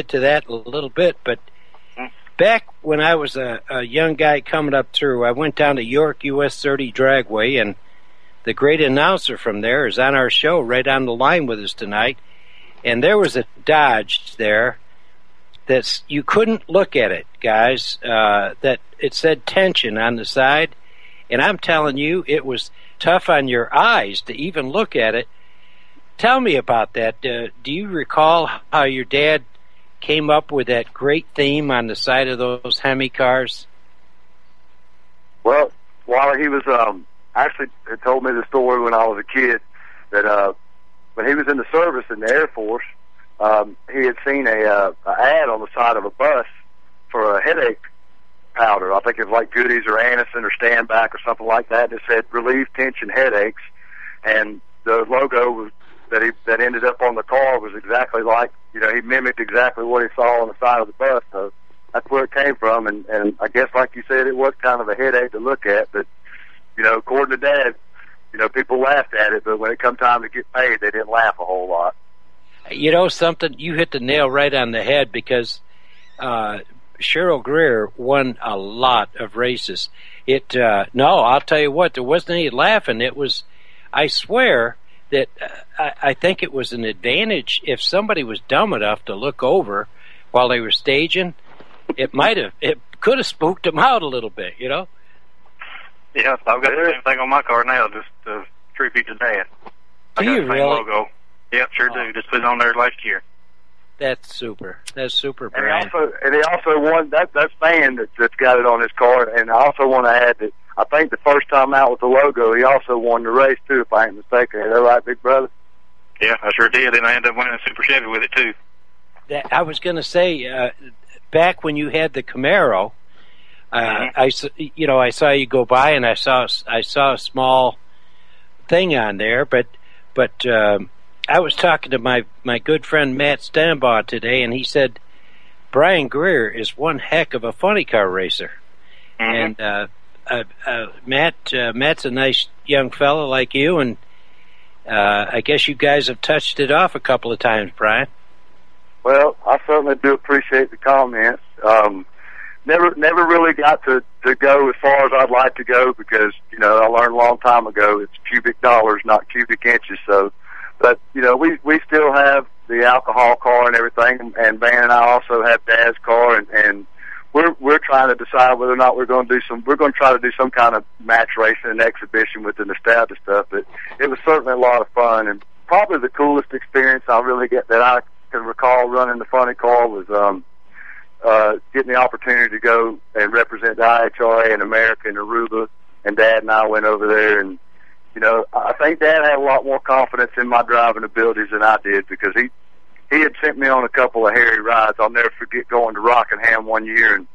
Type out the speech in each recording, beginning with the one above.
to that in a little bit, but back when I was a young guy coming up through, I went down to York US 30 Dragway, and the great announcer from there is on our show right on the line with us tonight. And there was a Dodge there that you couldn't look at it, guys, that it said tension on the side. And I'm telling you, it was tough on your eyes to even look at it. Tell me about that. Do you recall how your dad came up with that great theme on the side of those Hemi cars? Well, while he was actually had told me the story when I was a kid that when he was in the service in the Air Force, he had seen a ad on the side of a bus for a headache powder. I think it was like Goody's or Anacin or Standback or something like that. It said relieve tension headaches, and the logo was that ended up on the car was exactly like, he mimicked exactly what he saw on the side of the bus. So that's where it came from, and I guess, like you said, it was kind of a headache to look at, but according to Dad, people laughed at it, but when it come time to get paid, they didn't laugh a whole lot. Something, you hit the nail right on the head, because Cheryl Greer won a lot of races. I'll tell you what, there wasn't any laughing. It was, I swear that I think it was an advantage if somebody was dumb enough to look over while they were staging. It could have spooked them out a little bit, Yeah, I've got the same thing on my car now, just to tribute to Dad. Do you really? Logo. Yep, sure do. Just put it on there last year. That's super. That's super, and Brian. He also won that fan that's got it on his car. And I also want to add that I think the first time out with the logo, he also won the race too, if I ain't mistaken. Is that right, big brother? Yeah, I sure did, and I ended up winning a Super Chevy with it too. I was going to say, back when you had the Camaro, I saw you go by, and I saw a small thing on there, but I was talking to my good friend Matt Stambaugh today, and he said Brian Greer is one heck of a funny car racer. Mm-hmm. And Matt's a nice young fella like you, and I guess you guys have touched it off a couple of times, Brian. Well, I certainly do appreciate the comments. Never really got to go as far as I'd like to go, because I learned a long time ago it's cubic dollars, not cubic inches. So, but we still have the alcohol car and everything, and Van and I also have Dad's car, and we're trying to decide whether or not we're going to try to do some kind of match racing and exhibition with the nostalgia stuff. But it was certainly a lot of fun, and probably the coolest experience I can recall running the funny car was getting the opportunity to go and represent the IHRA in America in Aruba, and Dad and I went over there, and I think Dad had a lot more confidence in my driving abilities than I did, because he had sent me on a couple of hairy rides. I'll never forget going to Rockingham one year and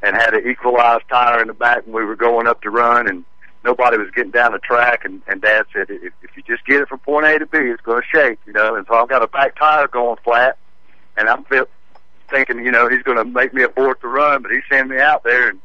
had an equalized tire in the back when we were going up to run, and nobody was getting down the track, and Dad said, if you just get it from point A to B, it's going to shake, and so I've got a back tire going flat, and I'm thinking, he's going to make me abort the run, but he sent me out there, and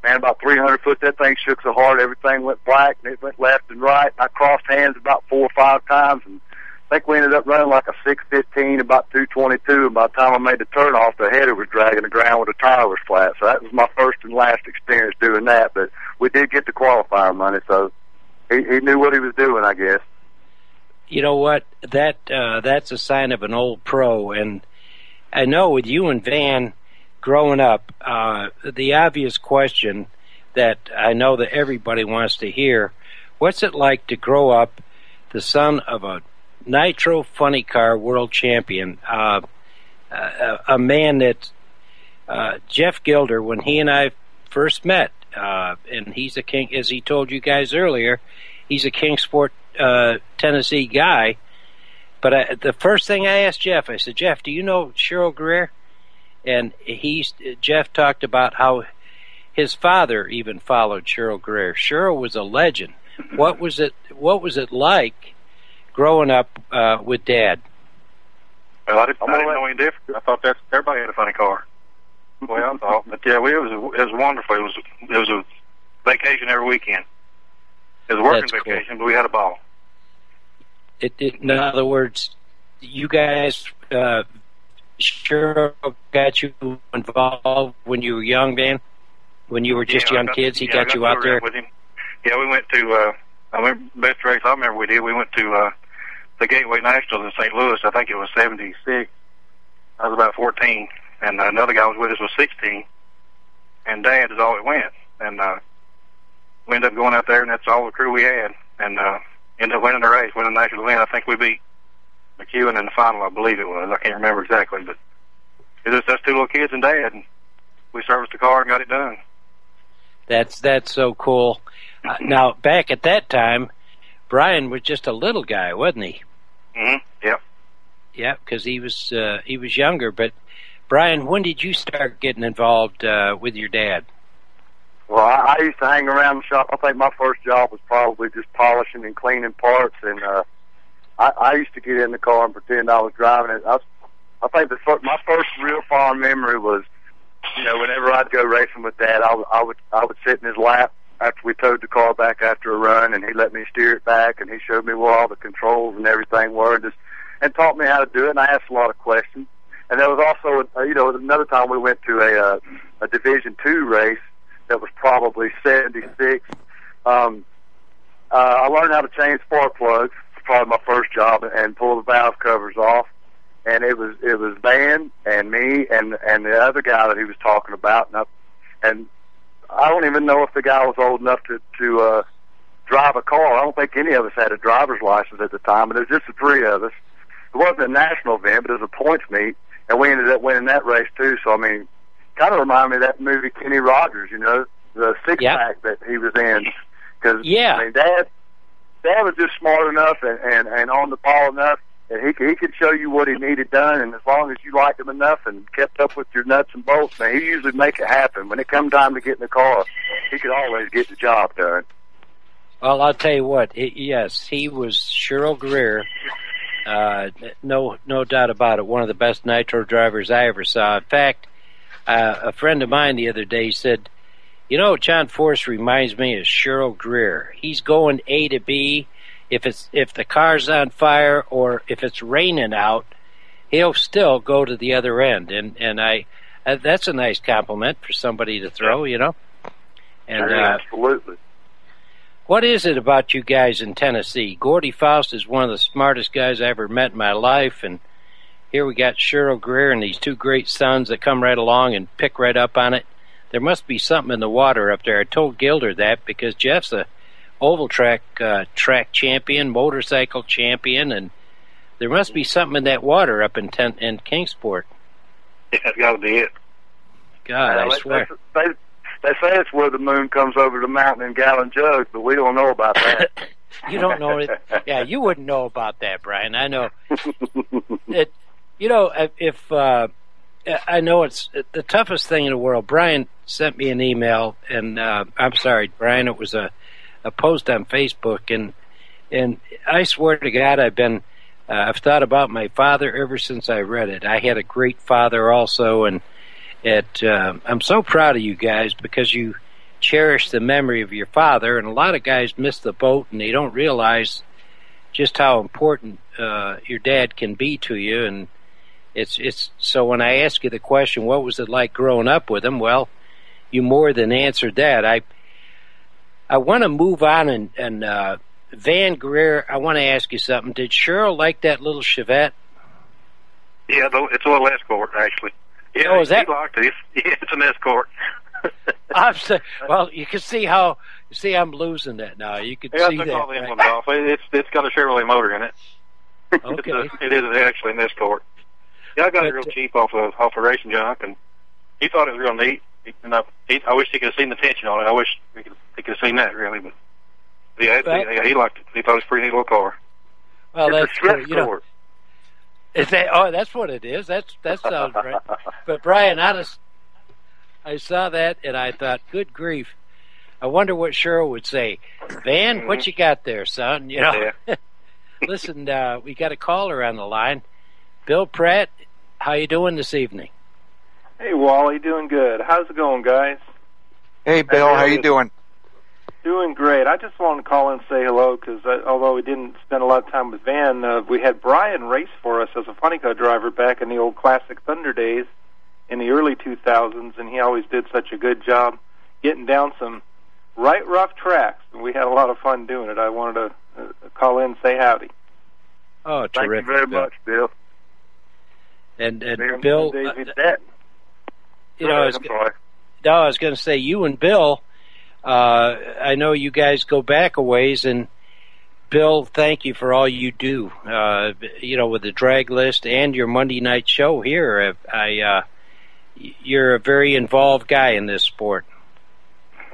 man, about 300 foot, that thing shook so hard, everything went black, and it went left and right. I crossed hands about 4 or 5 times, and I think we ended up running like a 6:15, about 2:22, and by the time I made the turn off, the header was dragging the ground where the tire was flat. So that was my first and last experience doing that, but we did get the qualifier money, so he knew what he was doing, I guess. You know what? That's a sign of an old pro, and I know with you and Van growing up, the obvious question that I know that everybody wants to hear, what's it like to grow up the son of a Nitro Funny Car world champion, a man that Jeff Gilder, when he and I first met, and he's a King, as he told you guys earlier, he's a Kingsport, Tennessee guy. But the first thing I asked Jeff, I said, Jeff, do you know Cheryl Greer? And Jeff talked about how his father even followed Cheryl Greer. Cheryl was a legend. What was it like growing up with Dad? Well, I didn't know any different. I thought everybody had a funny car. Well, I thought, but yeah, it was wonderful. It was a vacation every weekend. It was a working vacation, but we had a ball. In other words, you guys, Cheryl got you involved when you were young, Van? When you were just young kids, he got you out there? With him. Yeah, we went to, I remember, best race I remember we did, we went to the Gateway Nationals in St. Louis. I think it was 76. I was about 14, and another guy was with us was 16, and Dad is all it went. And we ended up going out there, and that's all the crew we had, and ended up winning the race, winning the national event. I think we beat McEwen in the final, I believe it was. I can't remember exactly, but it was us two little kids and Dad, and we serviced the car and got it done. That's so cool. Now, back at that time, Brian was just a little guy, wasn't he? Mm-hmm. Yep. Yeah, because he was younger. But Brian, when did you start getting involved with your dad? Well, I used to hang around the shop. I think my first job was probably just polishing and cleaning parts, and I used to get in the car and pretend I was driving it. I think my first real fond memory was, you know, whenever I'd go racing with Dad, I would sit in his lap after we towed the car back after a run, and he let me steer it back, and he showed me where all the controls and everything were, and taught me how to do it. And I asked a lot of questions. And there was also, another time we went to a Division II race that was probably 76. I learned how to change spark plugs. It's probably my first job, and pull the valve covers off. And it was Van and me and the other guy that he was talking about, and I don't even know if the guy was old enough to drive a car. I don't think any of us had a driver's license at the time, but it was just the three of us. It wasn't a national event, but it was a points meet, and we ended up winning that race too. So I mean, kind of reminded me of that movie Kenny Rogers, you know, the six-pack that he was in. Because I mean, Dad was just smart enough and on the ball enough. And he could show you what he needed done, and as long as you liked him enough and kept up with your nuts and bolts, man, he usually make it happen. When it come time to get in the car, he could always get the job done. Well, I'll tell you what. Yes, he was Cheryl Greer. No doubt about it. One of the best nitro drivers I ever saw. In fact, a friend of mine the other day said, "You know, John Force reminds me of Cheryl Greer. He's going A to B. If the car's on fire or if it's raining out, he'll still go to the other end." And that's a nice compliment for somebody to throw, you know. And absolutely. What is it about you guys in Tennessee? Gordy Faust is one of the smartest guys I ever met in my life, and here we got Cheryl Greer and these two great sons that come right along and pick right up on it. There must be something in the water up there. I told Gilder that because Jeff's a oval track champion, motorcycle champion, and there must be something in that water up in Kingsport. Yeah, that's got to be it. God, I swear. They say it's where the moon comes over the mountain in gallon jugs, but we don't know about that. You don't know it. Yeah, you wouldn't know about that, Brian. I know. You know, if I know it's the toughest thing in the world. Brian sent me an email, and I'm sorry, Brian. It was a post on Facebook, and I swear to God, I've thought about my father ever since I read it. I had a great father also, and I'm so proud of you guys because you cherish the memory of your father, and a lot of guys miss the boat and they don't realize just how important your dad can be to you. And it's so when I ask you the question, what was it like growing up with him? Well, you more than answered that. I want to move on and Van Greer, I want to ask you something. Did Cheryl like that little Chevette? Yeah, it's a little Escort, actually. Yeah, oh, is that? He liked it. Yeah, it's an Escort. Well, you can see how. You see, I'm losing that now. You can see that. I took all the emblems off. It's got a Chevrolet motor in it. Okay. It is actually an Escort. Yeah, I got it real cheap off of racing junk, and he thought it was real neat. And I wish he could have seen the tension on it. I wish he could have seen that, really. But yeah, he liked it. He thought it was a pretty neat little car. Well, it's that's cool. You know, that's what it is. That sounds right. But Brian, I saw that and I thought, good grief. I wonder what Cheryl would say. Van, what you got there, son? You know. Yeah. Listen, we got a caller on the line. Bill Pratt, how you doing this evening? Hey, Wally, doing good. How's it going, guys? Hey, Bill, how you doing? Doing great. I just wanted to call in and say hello because although we didn't spend a lot of time with Van, we had Brian race for us as a funny car driver back in the old Classic Thunder days in the early 2000s, and he always did such a good job getting down some right rough tracks, and we had a lot of fun doing it. I wanted to call in and say howdy. Oh, terrific. Thank you very much, Bill. And Bill, you know, I was going to say, you and Bill, I know you guys go back a ways, and Bill, thank you for all you do, you know, with the drag list and your Monday night show here. You're a very involved guy in this sport.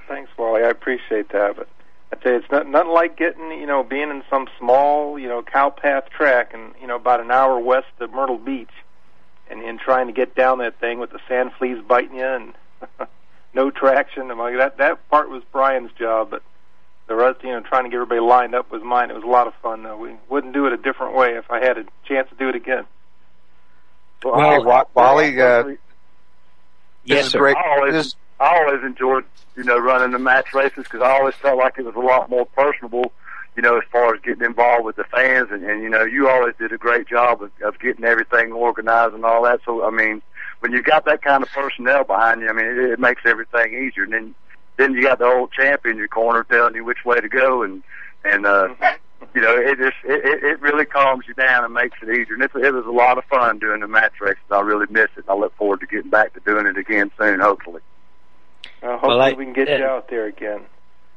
Thanks, Wally. I appreciate that. But I tell you, it's nothing like getting, you know, being in some small, you know, cowpath track and, you know, about an hour west of Myrtle Beach and trying to get down that thing with the sand fleas biting you and no traction. And like that part was Brian's job, but the rest, you know, trying to get everybody lined up was mine. It was a lot of fun. We wouldn't do it a different way if I had a chance to do it again. Well, Wally, yes, sir. Great. I always enjoyed, you know, running the match races because I always felt like it was a lot more personable, you know, as far as getting involved with the fans. And you know, you always did a great job of getting everything organized and all that. So, I mean, when you got that kind of personnel behind you, I mean, it makes everything easier. And then you got the old champ in your corner telling you which way to go. And you know, it really calms you down and makes it easier. And it was a lot of fun doing the match races. I really miss it. I look forward to getting back to doing it again soon, hopefully. Hopefully we can get you out there again.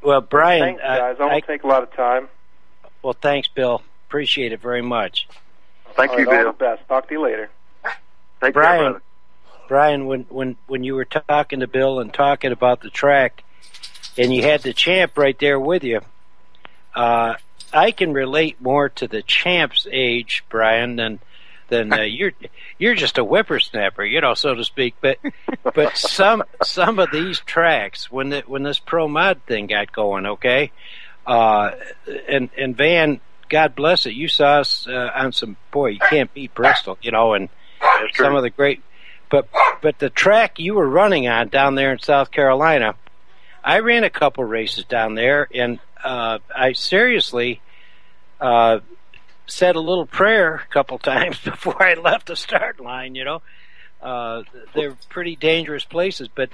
Well, Brian, thanks, guys. I won't take a lot of time. Well, thanks, Bill. Appreciate it very much. Thank you, Bill. All the best. Talk to you later. Take Brian, care, brother. Brian, when you were talking to Bill and talking about the track, and you had the champ right there with you, I can relate more to the champ's age, Brian, than you're just a whippersnapper, you know, so to speak. But some of these tracks, when this pro mod thing got going, okay, and Van, God bless it, you saw us on some, boy, you can't beat Bristol, you know, and some of the great, but the track you were running on down there in South Carolina, I ran a couple races down there, and I seriously said a little prayer a couple times before I left the start line, you know. They're pretty dangerous places, but